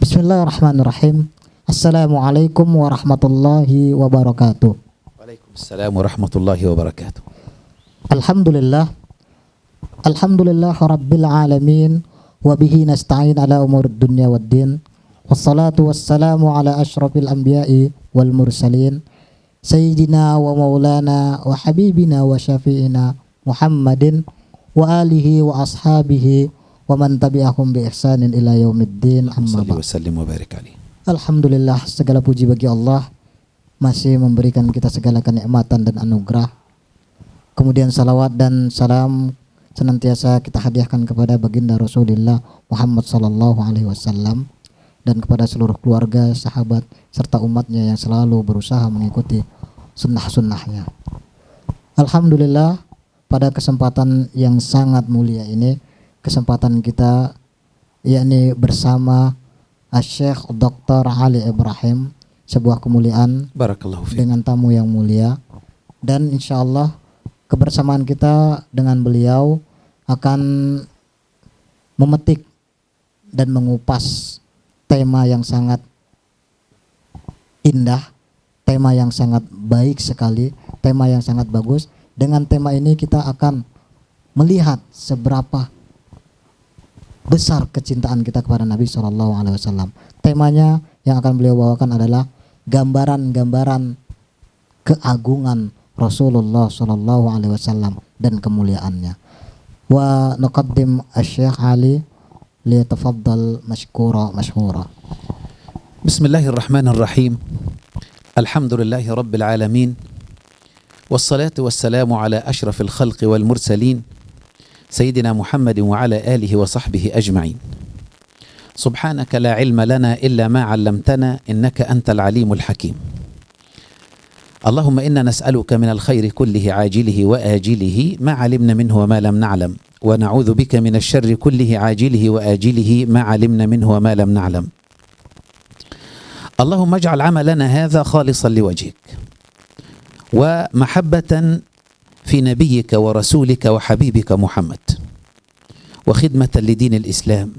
Bismillahirrahmanirrahim. Assalamualaikum warahmatullahi wabarakatuh. Waalaikumsalam warahmatullahi wabarakatuh. Alhamdulillah. Alhamdulillah rabbil alamin. Wabihi nasta'in ala umur dunya waddin. Wassalatu wassalamu ala ashrafil anbiya'i wal mursalin. Sayyidina wa maulana wa habibina wa syafi'ina Muhammadin wa alihi wa ashabihi wa man tabi'ahum bi ihsanin ila yaumiddin, amma ba'd. Alhamdulillah, segala puji bagi Allah masih memberikan kita segala kenikmatan dan anugerah. Kemudian salawat dan salam senantiasa kita hadiahkan kepada baginda Rasulullah Muhammad sallallahu alaihi wasallam dan kepada seluruh keluarga, sahabat serta umatnya yang selalu berusaha mengikuti sunnah-sunnahnya. Alhamdulillah, pada kesempatan yang sangat mulia ini, kesempatan kita yakni bersama Syekh Dr. Ali Ibrahim, sebuah kemuliaan dengan tamu yang mulia, dan insyaallah kebersamaan kita dengan beliau akan memetik dan mengupas tema yang sangat indah, tema yang sangat baik sekali, tema yang sangat bagus. Dengan tema ini kita akan melihat seberapa besar kecintaan kita kepada Nabi SAW. Temanya yang akan beliau bawakan adalah gambaran-gambaran keagungan Rasulullah SAW dan kemuliaannya. Wa nuqaddim Syekh Ali liyatafaddal mashkura mashhura. Bismillahirrahmanirrahim. Alhamdulillahi rabbil alamin. Wassalatu wassalamu ala ashrafil khalqi wal mursalin سيدنا محمد وعلى آله وصحبه أجمعين. سبحانك لا علم لنا إلا ما علمتنا إنك أنت العليم الحكيم. اللهم إنا نسألك من الخير كله عاجله وآجله ما علمنا منه وما لم نعلم، ونعوذ بك من الشر كله عاجله وآجله ما علمنا منه وما لم نعلم. اللهم اجعل عملنا هذا خالصا لوجهك ومحبة في نبيك ورسولك وحبيبك محمد، وخدمة لدين الإسلام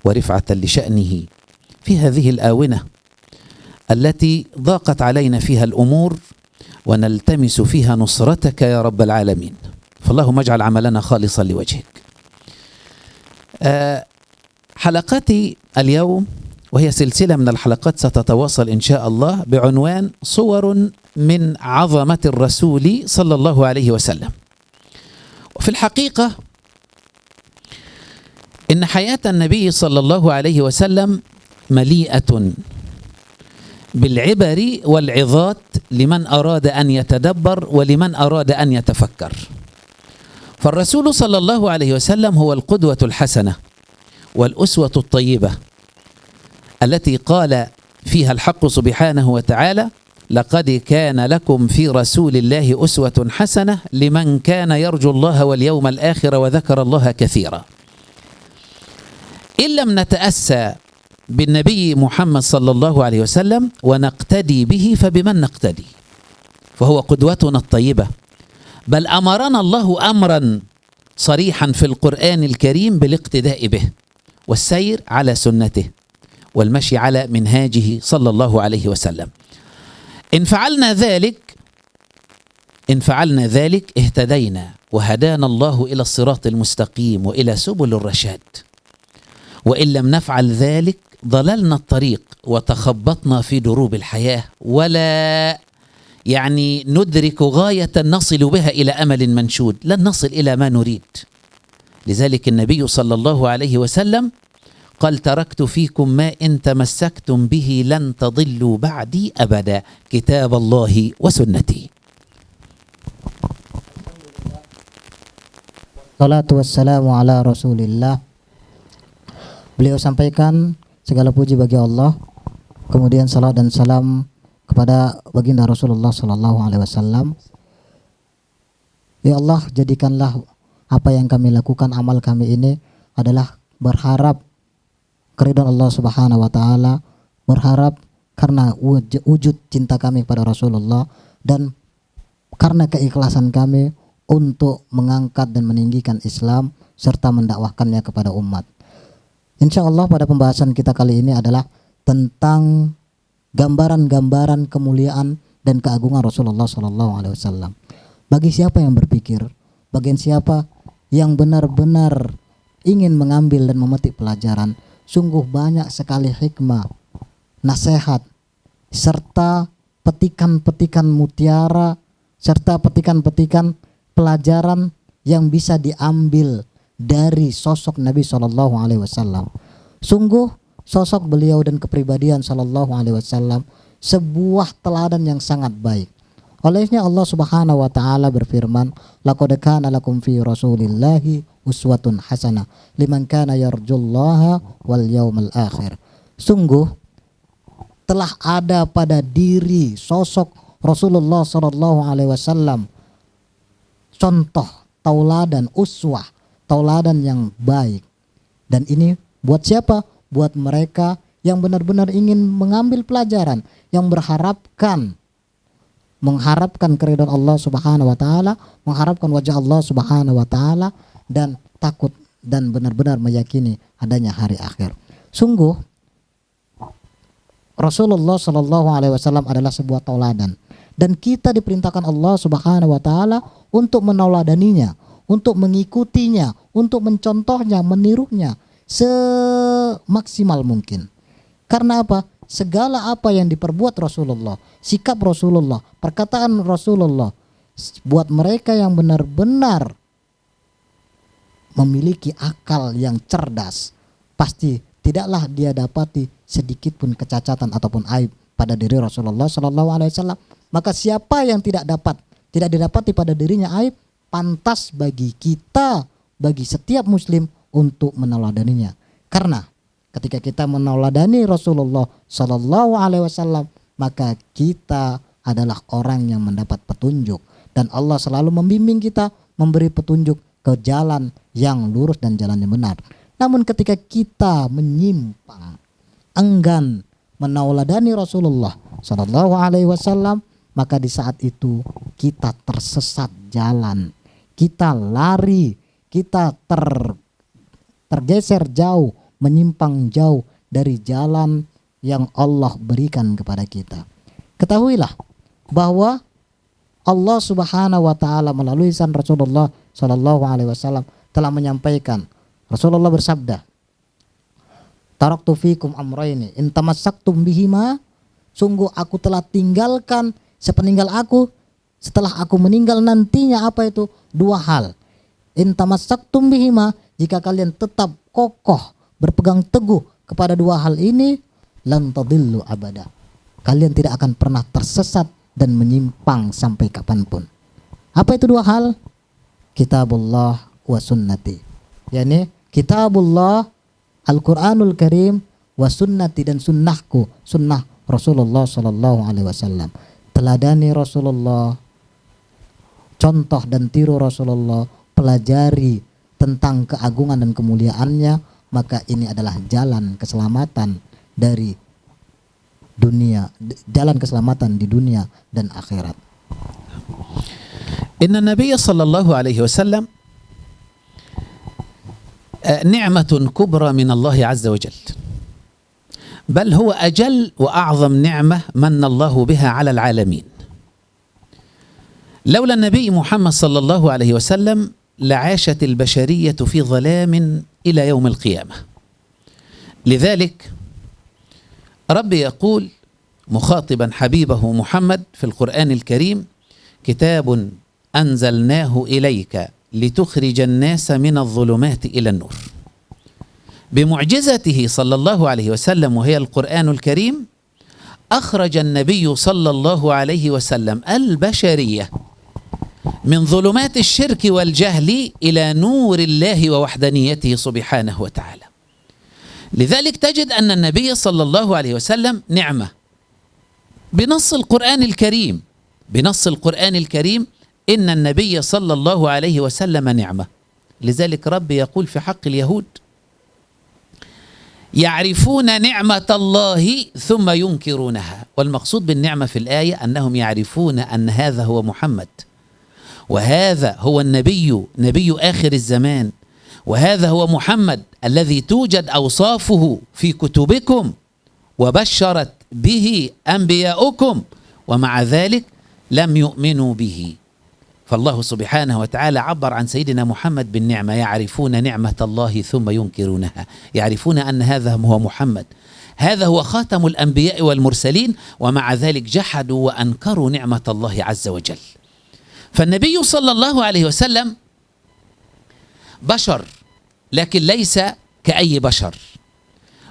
ورفعة لشأنه في هذه الآونة التي ضاقت علينا فيها الأمور ونلتمس فيها نصرتك يا رب العالمين. فاللهم اجعل عملنا خالصا لوجهك. حلقتي اليوم وهي سلسلة من الحلقات ستتواصل إن شاء الله بعنوان صور من عظمة الرسول صلى الله عليه وسلم. وفي الحقيقة إن حياة النبي صلى الله عليه وسلم مليئة بالعبر والعظات لمن أراد أن يتدبر ولمن أراد أن يتفكر. فالرسول صلى الله عليه وسلم هو القدوة الحسنة والأسوة الطيبة التي قال فيها الحق سبحانه وتعالى: لقد كان لكم في رسول الله أسوة حسنة لمن كان يرجو الله واليوم الآخر وذكر الله كثيرا. إن لم نتأسى بالنبي محمد صلى الله عليه وسلم ونقتدي به فبمن نقتدي؟ فهو قدوتنا الطيبة، بل أمرنا الله أمرا صريحا في القرآن الكريم بالاقتداء به والسير على سنته والمشي على منهاجه صلى الله عليه وسلم. إن فعلنا ذلك اهتدينا وهدانا الله إلى الصراط المستقيم وإلى سبل الرشاد، وإن لم نفعل ذلك ضللنا الطريق وتخبطنا في دروب الحياة ولا ندرك غاية نصل بها إلى أمل منشود، لن نصل إلى ما نريد. لذلك النبي صلى الله عليه وسلم قال: تركت فيكم ما إن تمسكتم به لن تضلوا بعدي أبدا، كتاب الله وسنتي. Salatu wassalamu ala Rasulillah. Beliau sampaikan segala puji bagi Allah, kemudian salat dan salam kepada baginda Rasulullah sallallahu alaihi wasallam. Ya Allah, jadikanlah apa yang kami lakukan, amal kami ini adalah berharap keridhaan Allah Subhanahu wa taala, berharap karena wujud cinta kami kepada Rasulullah dan karena keikhlasan kami untuk mengangkat dan meninggikan Islam serta mendakwahkannya kepada umat. Insya Allah pada pembahasan kita kali ini adalah tentang gambaran-gambaran kemuliaan dan keagungan Rasulullah SAW. Bagi siapa yang berpikir, bagi siapa yang benar-benar ingin mengambil dan memetik pelajaran, sungguh banyak sekali hikmah, nasihat, serta petikan-petikan mutiara, serta petikan-petikan pelajaran yang bisa diambil dari sosok Nabi SAW. Sungguh sosok beliau dan kepribadian SAW sebuah teladan yang sangat baik. Olehnya Allah Subhanahu wa taala berfirman, "Laqad kana lakum fi Rasulillahi uswatun hasanah liman kana yarjullaha wal yaumal akhir." Sungguh telah ada pada diri sosok Rasulullah sallallahu alaihi wasallam contoh, tauladan, uswah, tauladan yang baik. Dan ini buat siapa? Buat mereka yang benar-benar ingin mengambil pelajaran, yang mengharapkan keridhaan Allah Subhanahu wa taala, mengharapkan wajah Allah Subhanahu wa taala, dan takut dan benar-benar meyakini adanya hari akhir. Sungguh Rasulullah Shallallahu alaihi wasallam adalah sebuah tauladan, dan kita diperintahkan Allah Subhanahu wa taala untuk menauladaninya, untuk mengikutinya, untuk mencontohnya, menirunya semaksimal mungkin. Karena apa? Segala apa yang diperbuat Rasulullah, sikap Rasulullah, perkataan Rasulullah, buat mereka yang benar-benar memiliki akal yang cerdas, pasti tidaklah dia dapati sedikit pun kecacatan ataupun aib pada diri Rasulullah Sallallahu Alaihi Wasallam. Maka siapa yang tidak didapati pada dirinya aib, pantas bagi kita, bagi setiap muslim untuk menauladaninya. Karena ketika kita menauladani Rasulullah Sallallahu Alaihi Wasallam, maka kita adalah orang yang mendapat petunjuk, dan Allah selalu membimbing kita, memberi petunjuk ke jalan yang lurus dan jalan yang benar. Namun ketika kita menyimpang, enggan menauladani Rasulullah Sallallahu Alaihi Wasallam, maka di saat itu kita tersesat jalan, kita lari, kita tergeser jauh, menyimpang jauh dari jalan yang Allah berikan kepada kita. Ketahuilah bahwa Allah Subhanahu wa taala melalui lisan Rasulullah Sallallahu alaihi wasallam telah menyampaikan. Rasulullah bersabda, "Taraktu fikum amrayni in tamassaktum bihima." Sungguh aku telah tinggalkan sepeninggal aku, setelah aku meninggal nantinya apa itu? Dua hal. In tamassaktum bihima, jika kalian tetap kokoh berpegang teguh kepada dua hal ini, lan tadillu abada. Kalian tidak akan pernah tersesat dan menyimpang sampai kapanpun. Apa itu dua hal? Kitabullah wa sunnati. Yani kitabullah, Al-Quranul Karim, wa sunnati, dan sunnahku, sunnah Rasulullah Sallallahu Alaihi Wasallam. Teladani Rasulullah, contoh dan tiru Rasulullah, pelajari tentang keagungan dan kemuliaannya, maka ini adalah jalan keselamatan dari dunia, jalan keselamatan di dunia dan akhirat. Inna Nabi sallallahu alaihi wasallam ni'matun kubra min Allah azza wa jalla. بل هو أجل وأعظم نعمة من الله بها على العالمين. لولا النبي محمد صلى الله عليه وسلم لعاشت البشرية في ظلام إلى يوم القيامة. لذلك ربي يقول مخاطبا حبيبه محمد في القرآن الكريم: كتاب أنزلناه إليك لتخرج الناس من الظلمات إلى النور. بمعجزته صلى الله عليه وسلم وهي القرآن الكريم أخرج النبي صلى الله عليه وسلم البشرية من ظلمات الشرك والجهل إلى نور الله ووحدانيته سبحانه وتعالى. لذلك تجد أن النبي صلى الله عليه وسلم نعمة بنص القرآن الكريم، بنص القرآن الكريم إن النبي صلى الله عليه وسلم نعمة. لذلك ربي يقول في حق اليهود: يعرفون نعمة الله ثم ينكرونها. والمقصود بالنعمة في الآية أنهم يعرفون أن هذا هو محمد، وهذا هو النبي، نبي آخر الزمان، وهذا هو محمد الذي توجد أوصافه في كتبكم وبشرت به أنبياؤكم، ومع ذلك لم يؤمنوا به. فالله سبحانه وتعالى عبر عن سيدنا محمد بالنعمة: يعرفون نعمة الله ثم ينكرونها. يعرفون أن هذا هو محمد، هذا هو خاتم الأنبياء والمرسلين، ومع ذلك جحدوا وأنكروا نعمة الله عز وجل. فالنبي صلى الله عليه وسلم بشر، لكن ليس كأي بشر،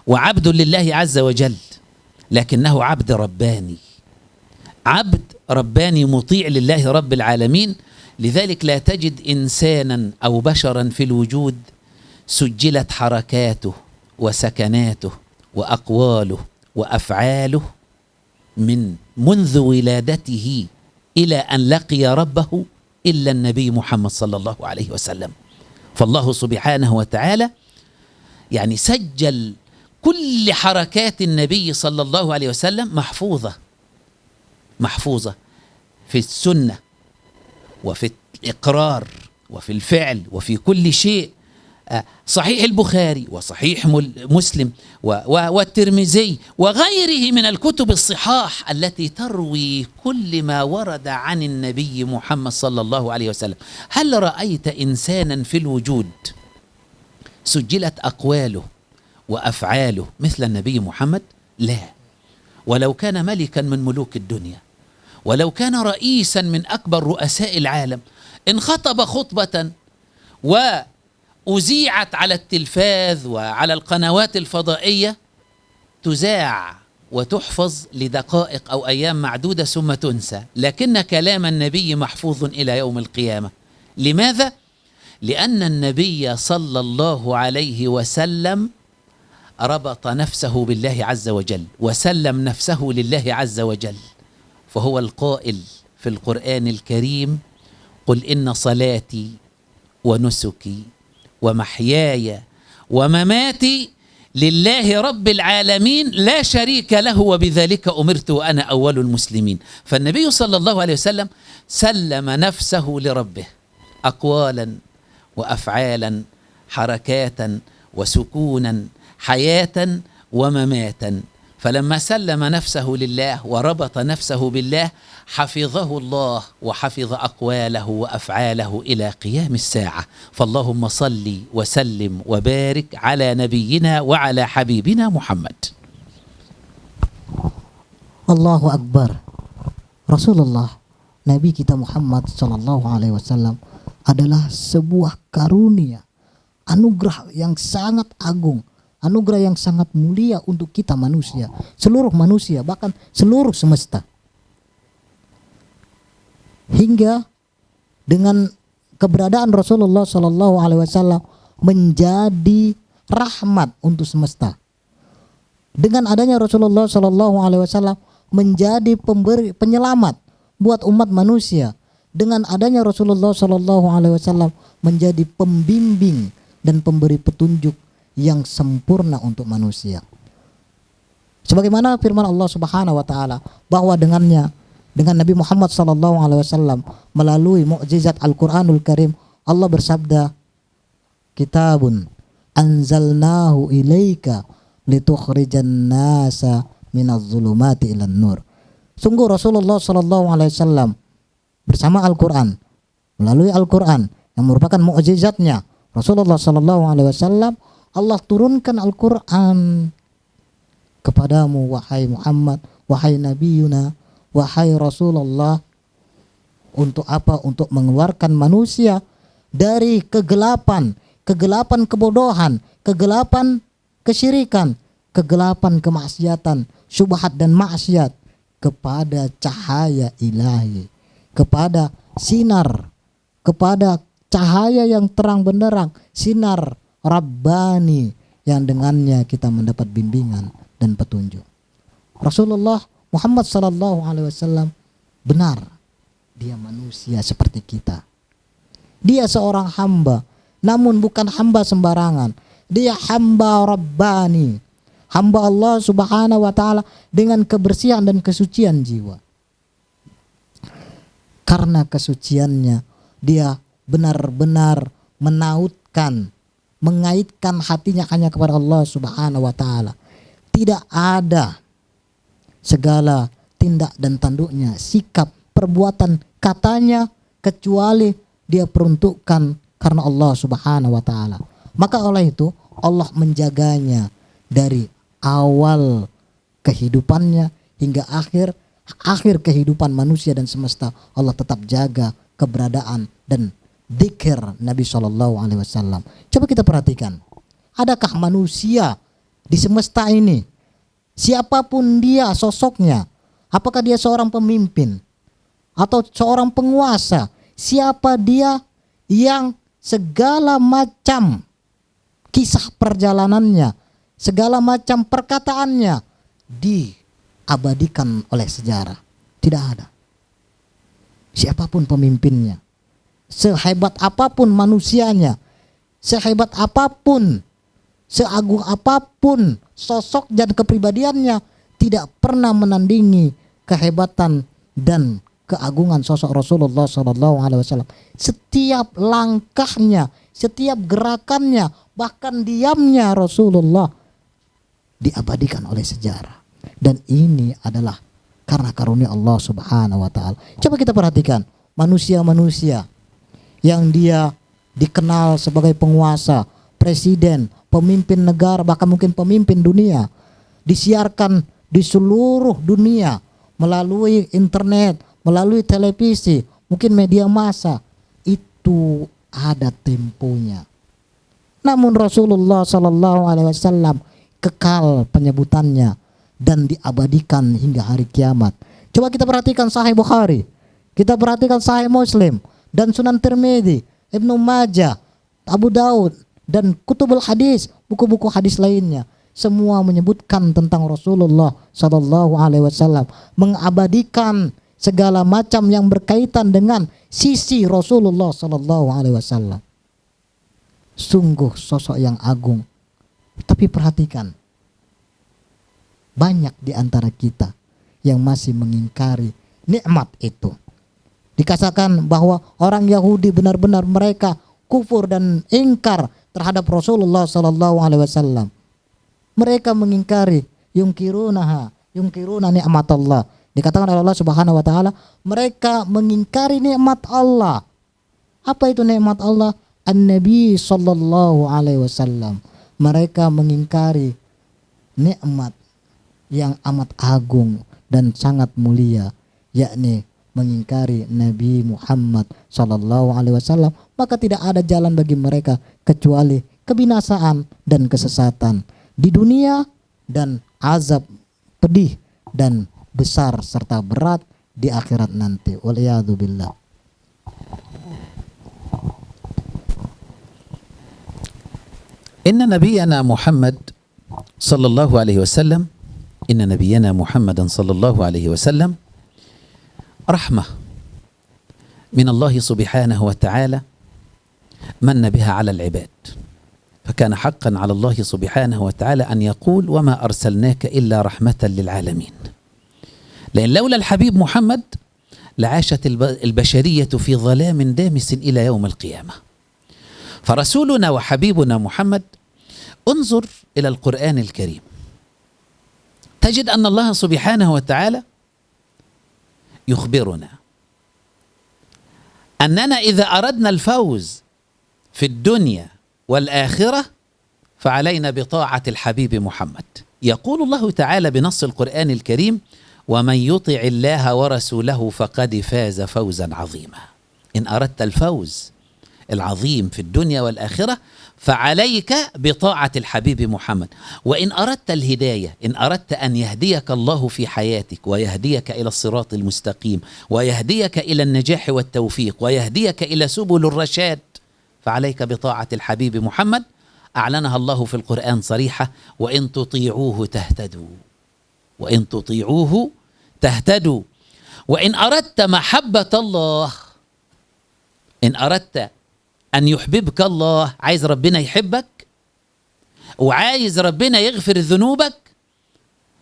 وعبد لله عز وجل، لكنه عبد رباني، عبد رباني مطيع لله رب العالمين. لذلك لا تجد إنسانا أو بشرا في الوجود سجلت حركاته وسكناته وأقواله وأفعاله منذ ولادته إلى أن لقي ربه إلا النبي محمد صلى الله عليه وسلم. فالله سبحانه وتعالى يعني سجل كل حركات النبي صلى الله عليه وسلم محفوظة في السنة وفي الإقرار وفي الفعل وفي كل شيء. صحيح البخاري وصحيح مسلم والترمذي وغيره من الكتب الصحاح التي تروي كل ما ورد عن النبي محمد صلى الله عليه وسلم. هل رأيت إنسانا في الوجود سجلت أقواله وأفعاله مثل النبي محمد؟ لا. ولو كان ملكا من ملوك الدنيا، ولو كان رئيسا من أكبر رؤساء العالم، إن خطب خطبة وأذيعت على التلفاز وعلى القنوات الفضائية تذاع وتحفظ لدقائق أو أيام معدودة ثم تنسى، لكن كلام النبي محفوظ إلى يوم القيامة. لماذا؟ لأن النبي صلى الله عليه وسلم ربط نفسه بالله عز وجل وسلم نفسه لله عز وجل، فهو القائل في القرآن الكريم: قل إن صلاتي ونسكي ومحياي ومماتي لله رب العالمين لا شريك له وبذلك أمرت وأنا أول المسلمين. فالنبي صلى الله عليه وسلم سلم نفسه لربه أقوالا وأفعالا، حركاتا وسكونا، حياة ومماتا. فلما سلم نفسه لله وربط نفسه بالله حفظه الله وحفظ أقواله وأفعاله إلى قيام الساعة. فاللهم صل وسلم وبارك على نبينا وعلى حبيبنا محمد. Allahu Akbar. Rasulullah, Nabi kita Muhammad sallallahu alaihi wasallam adalah sebuah karunia, anugerah yang sangat agung, anugerah yang sangat mulia untuk kita manusia, seluruh manusia, bahkan seluruh semesta. Hingga dengan keberadaan Rasulullah sallallahu alaihi wasallam menjadi rahmat untuk semesta. Dengan adanya Rasulullah sallallahu alaihi wasallam menjadi pemberi penyelamat buat umat manusia. Dengan adanya Rasulullah sallallahu alaihi wasallam menjadi pembimbing dan pemberi petunjuk yang sempurna untuk manusia. Sebagaimana firman Allah Subhanahu wa taala bahwa dengan Nabi Muhammad sallallahu alaihi wasallam melalui mukjizat Al-Qur'anul Karim, Allah bersabda, "Kitabun anzalnahu ilaika litukhrijan nasa minadh-dhulumati ilan nur." Sungguh Rasulullah sallallahu alaihi wasallam bersama Al-Qur'an, melalui Al-Qur'an yang merupakan mukjizatnya Rasulullah sallallahu alaihi wasallam, Allah turunkan Al-Qur'an kepadamu wahai Muhammad, wahai nabiyuna, wahai Rasulullah. Untuk apa? Untuk mengeluarkan manusia dari kegelapan kebodohan, kegelapan kesyirikan, kegelapan kemaksiatan, syubhat dan maksiat, kepada cahaya ilahi, kepada sinar, kepada cahaya yang terang benderang, sinar Rabbani yang dengannya kita mendapat bimbingan dan petunjuk. Rasulullah Muhammad sallallahu alaihi wasallam benar, dia manusia seperti kita. Dia seorang hamba, namun bukan hamba sembarangan. Dia hamba Rabbani, hamba Allah Subhanahu wa taala dengan kebersihan dan kesucian jiwa. Karena kesuciannya dia benar-benar mengaitkan hatinya hanya kepada Allah Subhanahu wa taala. Tidak ada segala tindak dan tanduknya, sikap, perbuatan, katanya kecuali dia peruntukkan karena Allah Subhanahu wa taala. Maka oleh itu Allah menjaganya dari awal kehidupannya hingga akhir kehidupan manusia dan semesta. Allah tetap jaga keberadaan dan dzikir Nabi SAW. Coba kita perhatikan, adakah manusia di semesta ini, siapapun dia sosoknya, apakah dia seorang pemimpin atau seorang penguasa, siapa dia yang segala macam kisah perjalanannya, segala macam perkataannya diabadikan oleh sejarah? Tidak ada. Siapapun pemimpinnya, sehebat apapun manusianya, sehebat apapun, seagung apapun sosok dan kepribadiannya, tidak pernah menandingi kehebatan dan keagungan sosok Rasulullah SAW. Setiap langkahnya, setiap gerakannya, bahkan diamnya Rasulullah diabadikan oleh sejarah. Dan ini adalah karena karunia Allah Subhanahu wa taala. Coba kita perhatikan manusia-manusia yang dia dikenal sebagai penguasa, presiden, pemimpin negara, bahkan mungkin pemimpin dunia, disiarkan di seluruh dunia melalui internet, melalui televisi, mungkin media massa. Itu ada temponya. Namun Rasulullah SAW kekal penyebutannya dan diabadikan hingga hari kiamat. Coba kita perhatikan Sahih Bukhari, kita perhatikan Sahih Muslim dan Sunan Tirmidzi, Ibnu Majah, Abu Daud dan kutubul hadis, buku-buku hadis lainnya, semua menyebutkan tentang Rasulullah SAW, mengabadikan segala macam yang berkaitan dengan sisi Rasulullah SAW. Sungguh sosok yang agung. Tapi perhatikan, banyak di antara kita yang masih mengingkari nikmat itu. Dikatakan bahwa orang Yahudi benar-benar mereka kufur dan ingkar terhadap Rasulullah SAW. Mereka mengingkari yungkiruna nikmat Allah. Dikatakan oleh Allah Subhanahu wa taala, mereka mengingkari nikmat Allah. Apa itu nikmat Allah? An-Nabi sallallahu alaihi wasallam. Mereka mengingkari nikmat yang amat agung dan sangat mulia, yakni mengingkari Nabi Muhammad sallallahu alaihi wasallam. Maka tidak ada jalan bagi mereka kecuali kebinasaan dan kesesatan di dunia dan azab pedih dan besar serta berat di akhirat nanti. Waliyadzubillah. Inna nabiyana Muhammad sallallahu alaihi wasallam, inna nabiyana Muhammadan sallallahu alaihi wasallam rahmah min Allah subhanahu wa ta'ala من بها على العباد، فكان حقا على الله سبحانه وتعالى أن يقول وما أرسلناك إلا رحمة للعالمين. لأن لولا الحبيب محمد لعاشت البشرية في ظلام دامس إلى يوم القيامة. فرسولنا وحبيبنا محمد، انظر إلى القرآن الكريم تجد أن الله سبحانه وتعالى يخبرنا أننا إذا أردنا الفوز في الدنيا والآخرة فعلينا بطاعة الحبيب محمد. يقول الله تعالى بنص القرآن الكريم ومن يطع الله ورسوله فقد فاز فوزا عظيما. إن أردت الفوز العظيم في الدنيا والآخرة فعليك بطاعة الحبيب محمد. وإن أردت الهداية، إن أردت أن يهديك الله في حياتك ويهديك إلى الصراط المستقيم ويهديك إلى النجاح والتوفيق ويهديك إلى سبل الرشاد فعليك بطاعة الحبيب محمد. أعلنها الله في القرآن صريحة وإن تطيعوه تهتدوا، وإن تطيعوه تهتدوا. وإن أردت محبة الله، إن أردت أن يحببك الله، عايز ربنا يحبك وعايز ربنا يغفر ذنوبك،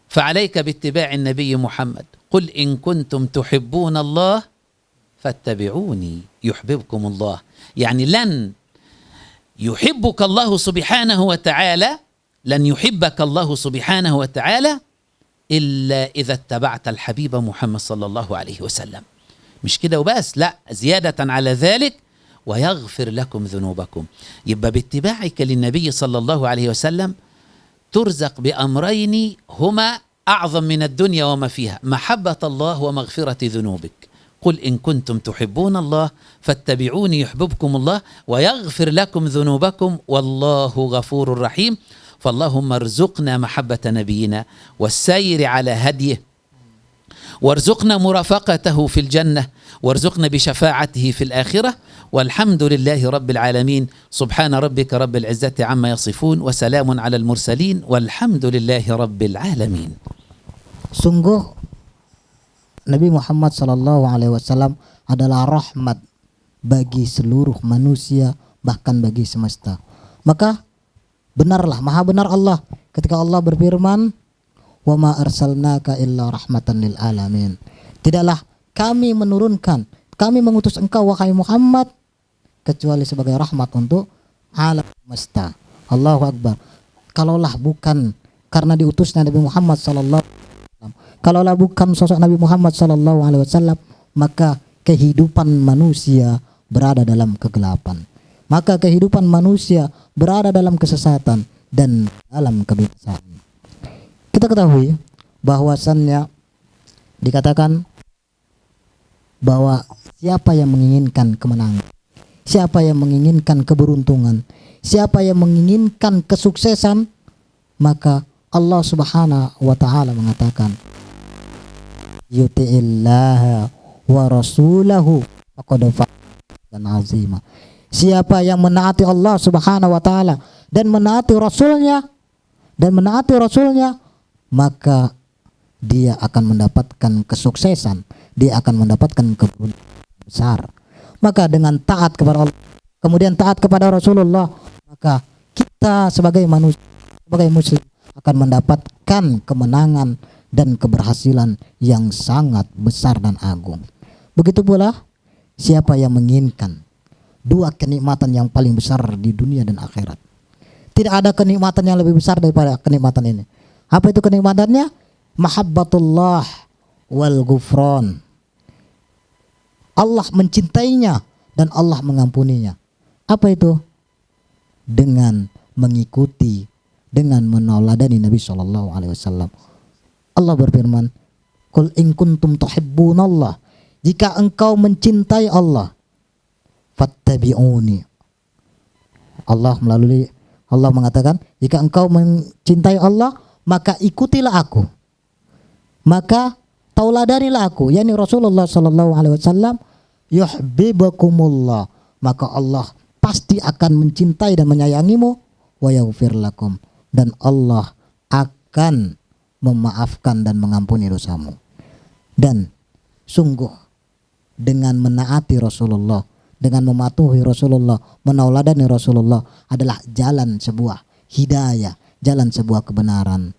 فعليك باتباع النبي محمد. قل إن كنتم تحبون الله فاتبعوني يحببكم الله. يعني لن يحبك الله سبحانه وتعالى، لن يحبك الله سبحانه وتعالى إلا إذا اتبعت الحبيب محمد صلى الله عليه وسلم. مش كده وبس، لا، زيادة على ذلك ويغفر لكم ذنوبكم. يبقى باتباعك للنبي صلى الله عليه وسلم ترزق بأمرين هما أعظم من الدنيا وما فيها: محبة الله ومغفرة ذنوبك. قل إن كنتم تحبون الله فاتبعوني يحببكم الله ويغفر لكم ذنوبكم والله غفور رحيم. فاللهم ارزقنا محبة نبينا والسير على هديه، وارزقنا مرافقته في الجنة، وارزقنا بشفاعته في الآخرة. والحمد لله رب العالمين. سبحان ربك رب العزة عما يصفون وسلام على المرسلين والحمد لله رب العالمين. Sungguh Nabi Muhammad SAW adalah rahmat bagi seluruh manusia, bahkan bagi semesta. Maka benarlah, maha benar Allah ketika Allah berfirman, "Wa ma arsalnaka illa rahmatan lil alamin." Tidaklah kami menurunkan, kami mengutus engkau wahai Muhammad kecuali sebagai rahmat untuk alam semesta. Allahu Akbar. Kalaulah bukan karena diutusnya Nabi Muhammad sallallahu alaihi wasallam, kalaulah bukan sosok Nabi Muhammad sallallahu alaihi wasallam, maka kehidupan manusia berada dalam kegelapan. Maka kehidupan manusia berada dalam kesesatan dan dalam kebinasaan. Kita ketahui bahwasannya dikatakan bahwa siapa yang menginginkan kemenangan, siapa yang menginginkan keberuntungan, siapa yang menginginkan kesuksesan, maka Allah Subhanahu wa taala mengatakan, "Yuti'illaha wa rasulahu faqad fazan 'azima." Siapa yang menaati Allah Subhanahu wa taala dan menaati Rasulnya, maka dia akan mendapatkan kesuksesan, dia akan mendapatkan keberuntungan besar. Maka dengan taat kepada Allah, kemudian taat kepada Rasulullah, maka kita sebagai manusia, sebagai muslim akan mendapatkan kemenangan dan keberhasilan yang sangat besar dan agung. Begitu pula siapa yang menginginkan dua kenikmatan yang paling besar di dunia dan akhirat. Tidak ada kenikmatan yang lebih besar daripada kenikmatan ini. Apa itu kenikmatannya? Mahabbatullah wal ghufran. Allah mencintainya dan Allah mengampuninya. Apa itu? Dengan mengikuti, dengan meneladani Nabi SAW. Allah berfirman, "Qul in kuntum tuhibbunallah." Jika engkau mencintai Allah, fattabi'uni. Allah mengatakan, jika engkau mencintai Allah, maka ikutilah aku, maka tauladanilah aku, yakni Rasulullah sallallahu alaihi wasallam, yuhibbukumullah, maka Allah pasti akan mencintai dan menyayangimu, wa yaghfir lakum, dan Allah akan memaafkan dan mengampuni dosamu. Dan sungguh dengan menaati Rasulullah, dengan mematuhi Rasulullah, menauladani Rasulullah adalah jalan sebuah hidayah, jalan sebuah kebenaran.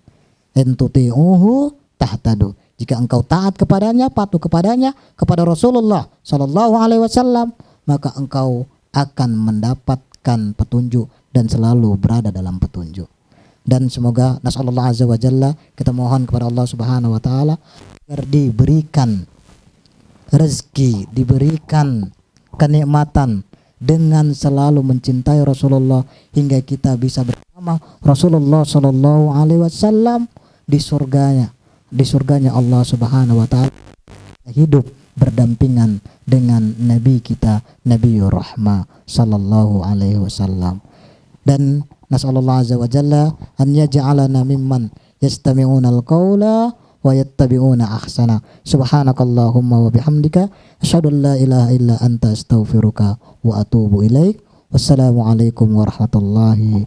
Entuti'uhu tahtadu. Jika engkau taat kepadanya, patuh kepadanya, kepada Rasulullah sallallahu alaihi wasallam, maka engkau akan mendapatkan petunjuk dan selalu berada dalam petunjuk. Dan semoga nasallallahu azza wa jalla, kita mohon kepada Allah Subhanahu wa taala agar diberikan rezeki, diberikan kenikmatan dengan selalu mencintai Rasulullah hingga kita bisa bersama Rasulullah sallallahu alaihi wasallam di surganya Allah Subhanahu wa taala, hidup berdampingan dengan nabi kita Nabiur Rahmah sallallahu alaihi wasallam. Dan nasallallahu azza wa jalla an yaj'alana mimman yastami'una al-qawla wa yattabi'una ahsana. Subhanakallahumma wa bihamdika asyhadu an la ilaha illa anta astaghfiruka wa atubu ilaik. Wassalamu alaikum warahmatullahi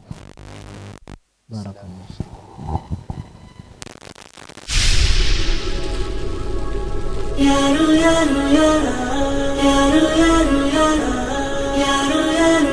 wabarakatuh. Ya